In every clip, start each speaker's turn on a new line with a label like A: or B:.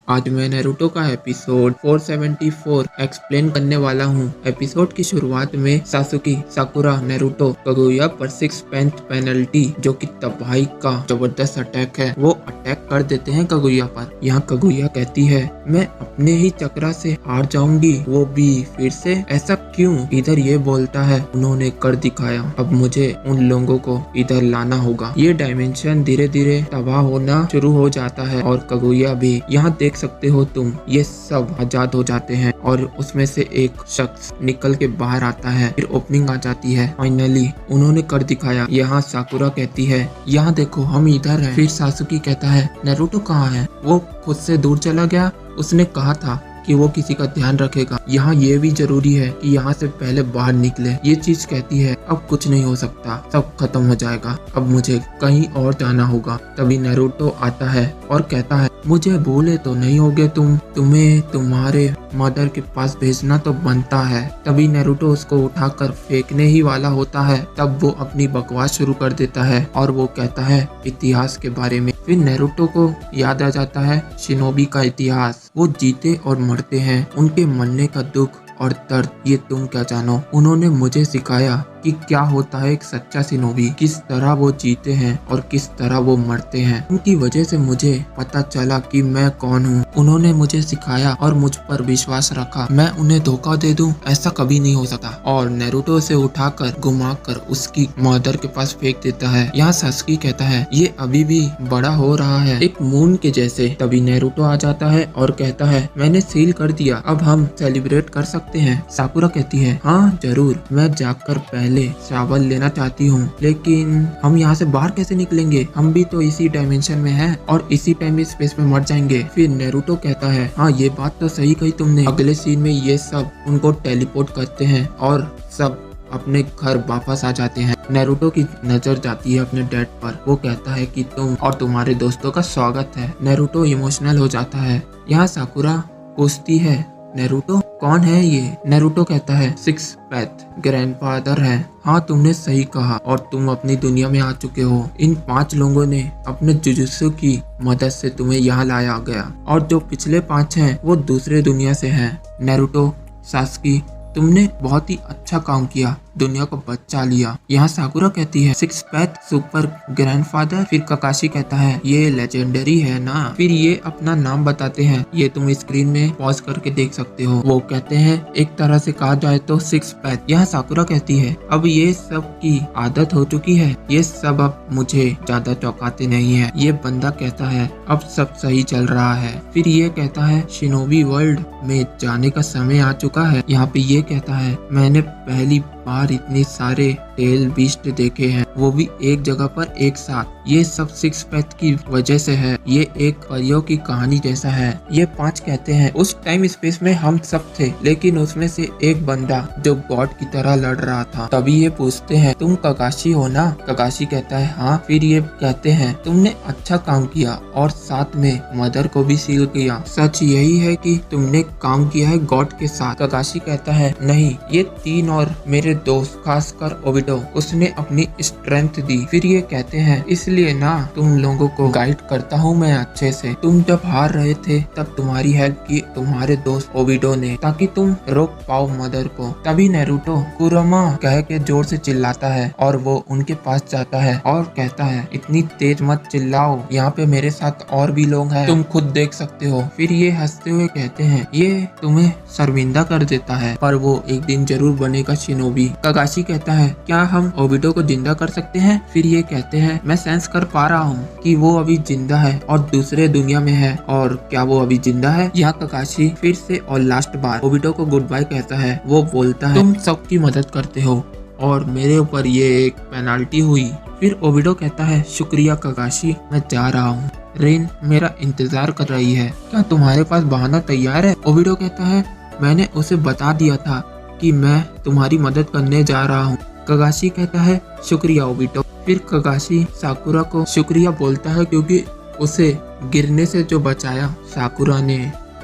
A: आज मैं नारुतो का एपिसोड 474 एक्सप्लेन करने वाला हूँ। एपिसोड की शुरुआत में सासुकी, साकुरा, नारुतो, कागुया पर 6 पेंथ पेनल्टी जो कि तबाही का जबरदस्त अटैक है, वो अटैक कर देते हैं कागुया पर। यहाँ कागुया कहती है मैं अपने ही चक्रा से हार जाऊंगी, वो भी फिर से, ऐसा क्यों? इधर ये बोलता है उन्होंने कर दिखाया, अब मुझे उन लोगों को इधर लाना होगा। ये डायमेंशन धीरे धीरे तबाह होना शुरू हो जाता है और कागुया भी, यहाँ देख सकते हो तुम, ये सब आजाद हो जाते हैं और उसमें से एक शख्स निकल के बाहर आता है। फिर ओपनिंग आ जाती है, फाइनली उन्होंने कर दिखाया। यहाँ साकुरा कहती है यहाँ देखो हम इधर हैं। फिर सासुकी कहता है नारुतो कहाँ है? वो खुद से दूर चला गया, उसने कहा था कि वो किसी का ध्यान रखेगा। यहाँ ये भी जरूरी है कि यहाँ से पहले बाहर निकले। ये चीज कहती है अब कुछ नहीं हो सकता, सब खत्म हो जाएगा, अब मुझे कहीं और जाना होगा। तभी नारुतो आता है और कहता है मुझे भूले तो नहीं होगे तुम्हें तुम्हारे मदर के पास भेजना तो बनता है। तभी नारुतो उसको उठाकर फेंकने ही वाला होता है, तब वो अपनी बकवास शुरू कर देता है और वो कहता है इतिहास के बारे में। फिर नारुतो को याद आ जाता है शिनोबी का इतिहास, वो जीते और मरते हैं, उनके मरने का दुख और दर्द ये तुम क्या जानो। उन्होंने मुझे सिखाया कि क्या होता है एक सच्चा शिनोबी, किस तरह वो जीते हैं और किस तरह वो मरते हैं। उनकी वजह से मुझे पता चला कि मैं कौन हूँ। उन्होंने मुझे सिखाया और मुझ पर विश्वास रखा, मैं उन्हें धोखा दे दूं, ऐसा कभी नहीं हो सकता। और नारुतो से उठाकर घुमाकर उसकी मदर के पास फेंक देता है। यहाँ सासुकी कहता है ये अभी भी बड़ा हो रहा है, एक मून के जैसे। तभी नारुतो आ जाता है और कहता है मैंने सील कर दिया, अब हम सेलिब्रेट कर सकते हैं। साकुरा कहती है हाँ जरूर, मैं जाकर पहले चावल लेना चाहती हूँ, लेकिन हम यहाँ से बाहर कैसे निकलेंगे? हम भी तो इसी डायमेंशन में हैं और इसी टाइम स्पेस में मर जाएंगे। फिर नारुतो कहता है हाँ ये बात तो सही कही तुमने। अगले सीन में ये सब उनको टेलीपोर्ट करते हैं और सब अपने घर वापस आ जाते हैं। नारुतो की नजर जाती है अपने डैड पर, वो कहता है कि तुम और तुम्हारे दोस्तों का स्वागत है। नारुतो इमोशनल हो जाता है। यहाँ साकुरा पूछती है नारुतो कौन है ये? नारुतो कहता है 6 पैथ ग्रैंडफादर है। हाँ तुमने सही कहा और तुम अपनी दुनिया में आ चुके हो। इन 5 लोगों ने अपने जुजुत्सु की मदद से तुम्हें यहाँ लाया गया और जो पिछले 5 हैं वो दूसरे दुनिया से हैं। नारुतो, सासुकी तुमने बहुत ही अच्छा काम किया, दुनिया को बचा लिया। यहाँ साकुरा कहती है 6 पैथ सुपर ग्रैंडफादर। फिर काकाशी कहता है ये लेजेंडरी है ना। फिर ये अपना नाम बताते हैं, ये तुम स्क्रीन में पॉज करके देख सकते हो। वो कहते हैं एक तरह से कहा जाए तो 6 पैथ। यहाँ साकुरा कहती है अब ये सब की आदत हो चुकी है, ये सब अब मुझे ज्यादा चौंकाते नहीं है। ये बंदा कहता है अब सब सही चल रहा है। फिर ये कहता है शिनोबी वर्ल्ड में जाने का समय आ चुका है। यहाँ पे ये कहता है मैंने पहली बार इतने सारे टेल बीस्ट देखे हैं, वो भी एक जगह पर एक साथ। ये सब 6 पैथ की वजह से है, ये एक परियों की कहानी जैसा है। ये 5 कहते हैं उस टाइम स्पेस में हम सब थे, लेकिन उसमें से एक बंदा जो गॉड की तरह लड़ रहा था। तभी ये पूछते हैं तुम काकाशी हो ना? काकाशी कहता है हाँ। फिर ये कहते हैं तुमने अच्छा काम किया और साथ में मदर को भी सील किया, सच यही है कि तुमने काम किया है गॉड के साथ? काकाशी कहता है नहीं, ये 3 और मेरे दोस्त, खासकर ओबिटो, उसने अपनी स्ट्रेंथ दी। फिर ये कहते हैं इसलिए ना तुम लोगों को गाइड करता हूँ मैं अच्छे से। तुम जब हार रहे थे तब तुम्हारी हेल्प की तुम्हारे दोस्त ओबिटो ने, ताकि तुम रोक पाओ मदर को। तभी नारुतो कुरमा कह के जोर से चिल्लाता है और वो उनके पास जाता है और कहता है इतनी तेज मत चिल्लाओ, यहाँ पे मेरे साथ और भी लोग हैं, तुम खुद देख सकते हो। फिर ये हंसते हुए कहते हैं ये तुम्हें शर्मिंदा कर देता है, पर वो एक दिन जरूर बनेगा शिनोबी। काकाशी कहता है क्या हम ओबिटो को जिंदा कर सकते हैं? फिर ये कहते हैं मैं सेंस कर पा रहा हूँ कि वो अभी जिंदा है और दूसरे दुनिया में है, और क्या वो अभी जिंदा है? यहाँ काकाशी फिर से और लास्ट बार ओबिटो को गुड बाय कहता है। वो बोलता है तुम सबकी मदद करते हो और मेरे ऊपर ये एक पेनाल्टी हुई। फिर ओबिटो कहता है शुक्रिया काकाशी, मैं जा रहा हूँ, रेन मेरा इंतजार कर रही है, क्या तुम्हारे पास बहाना तैयार है? ओबिटो कहता है मैंने उसे बता दिया था कि मैं तुम्हारी मदद करने जा रहा हूँ। काकाशी कहता है शुक्रिया ओबिटो। फिर काकाशी साकुरा को शुक्रिया बोलता है क्योंकि उसे गिरने से जो बचाया साकुरा ने।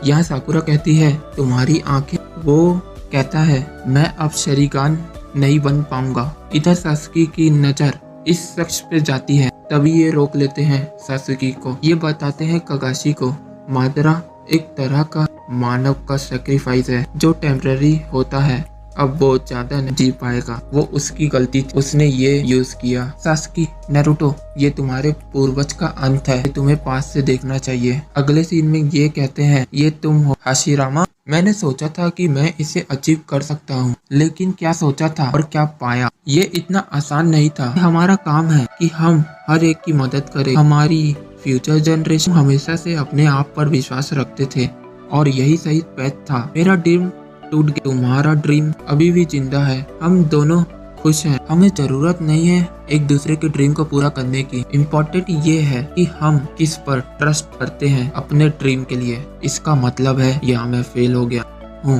A: यहाँ साकुरा कहती है तुम्हारी आंखें। वो कहता है मैं अब शरीगान नहीं बन पाऊंगा। इधर सासुकी की नजर इस शख्स पे जाती है, तभी ये रोक लेते हैं सासुकी को। ये बताते हैं काकाशी को मादरा एक तरह का मानव का सेक्रीफाइस है जो टेम्पररी होता है। अब वो ज्यादा नहीं जी पाएगा, वो उसकी गलती थी, उसने ये यूज किया। सासुकी, नारुतो, ये तुम्हारे पूर्वज का अंत है, तुम्हें पास से देखना चाहिए। अगले सीन में ये कहते हैं, ये तुम हो हाशिरामा। मैंने सोचा था कि मैं इसे अचीव कर सकता हूँ, लेकिन क्या सोचा था और क्या पाया, ये इतना आसान नहीं था। हमारा काम है कि हम हर एक की मदद करें। हमारी फ्यूचर जनरेशन हमेशा से अपने आप पर विश्वास रखते थे और यही सही पैथ था। मेरा ड्रीम टूट गया, तुम्हारा ड्रीम अभी भी जिंदा है। हम दोनों खुश हैं। हमें जरूरत नहीं है एक दूसरे के ड्रीम को पूरा करने की। इम्पोर्टेंट ये है कि हम किस पर ट्रस्ट करते हैं अपने ड्रीम के लिए। इसका मतलब है यहाँ मैं फेल हो गया हूँ।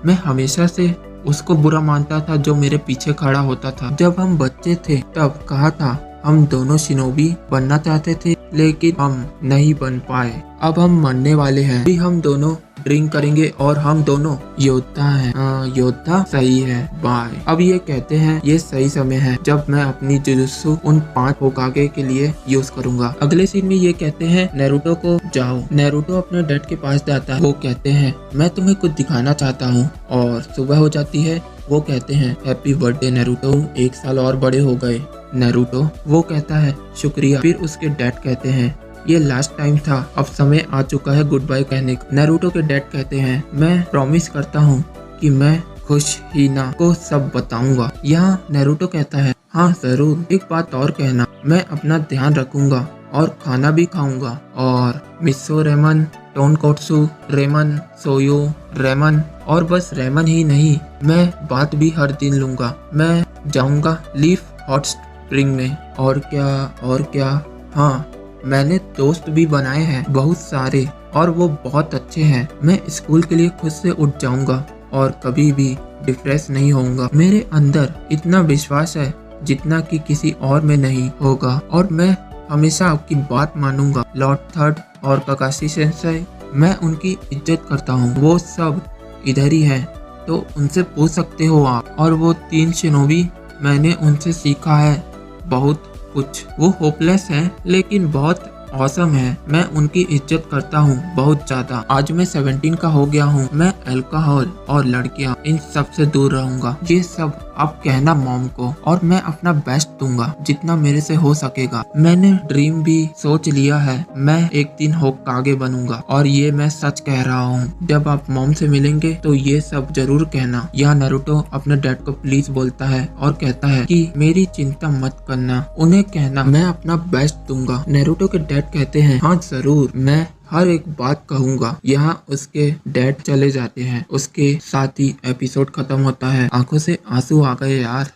A: मैं हमेशा से उसको बुरा मानता था जो मेरे पीछे खड़ा होता था। जब हम बच्चे थे तब कहा था हम दोनों शिनोबी बनना चाहते थे, लेकिन हम नहीं बन पाए। अब हम मरने वाले हैं, अभी हम दोनों ड्रिंक करेंगे और हम दोनों योद्धा हैं। योद्धा सही है, बाय। अब ये कहते हैं ये सही समय है जब मैं अपनी जुजुत्सु उन 5 होकागे के लिए यूज करूंगा। अगले सीन में ये कहते हैं नारुतो को जाओ। नारुतो अपने डैड के पास जाता है। वो कहते हैं मैं तुम्हें कुछ दिखाना चाहता हूँ। और सुबह हो जाती है। वो कहते हैं हैप्पी बर्थडे नारुतो, 1 साल और बड़े हो गए। नारुतो वो कहता है शुक्रिया। फिर उसके डैड कहते हैं ये लास्ट टाइम था, अब समय आ चुका है गुड बाय कहने का। नारुतो के डैड कहते हैं मैं प्रॉमिस करता हूँ कि मैं खुश हिना को सब बताऊंगा। यहाँ नारुतो कहता है हाँ जरूर, एक बात और कहना, मैं अपना ध्यान रखूंगा और खाना भी खाऊंगा। और मिसो रेमन, टोनकोत्सु रेमन, सोयो रेमन, और बस रेमन ही नहीं, मैं बात भी हर दिन लूंगा। मैं जाऊंगा लीफ हॉट स्प्रिंग में। और क्या, हाँ मैंने दोस्त भी बनाए हैं बहुत सारे और वो बहुत अच्छे हैं। मैं स्कूल के लिए खुद से उठ जाऊंगा और कभी भी डिप्रेस नहीं होऊंगा। मेरे अंदर इतना विश्वास है जितना कि किसी और में नहीं होगा और मैं हमेशा आपकी बात मानूंगा। लॉर्ड थर्ड और काकाशी सेंसेई, मैं उनकी इज्जत करता हूँ, वो सब इधर ही हैं, तो उनसे पूछ सकते हो आप। और वो 3 शिनोबी, मैंने उनसे सीखा है बहुत कुछ। वो होपलेस है लेकिन बहुत औसम है। मैं उनकी इज्जत करता हूँ बहुत ज्यादा। आज मैं 17 का हो गया हूँ। मैं अल्कोहल और लड़कियाँ इन सब से दूर रहूंगा। ये सब अब कहना मॉम को, और मैं अपना बेस्ट दूंगा जितना मेरे से हो सकेगा। मैंने ड्रीम भी सोच लिया है, मैं एक दिन होकागे बनूंगा और ये मैं सच कह रहा हूँ। जब आप मॉम से मिलेंगे तो ये सब जरूर कहना। यहाँ नारुतो अपने डैड को प्लीज बोलता है और कहता है कि मेरी चिंता मत करना, उन्हें कहना मैं अपना बेस्ट दूंगा। नारुतो के डैड कहते हैं हाँ जरूर, मैं हर एक बात कहूंगा। यहाँ उसके डैड चले जाते हैं। उसके साथ ही एपिसोड खत्म होता है। आंखों से आंसू आ गए यार।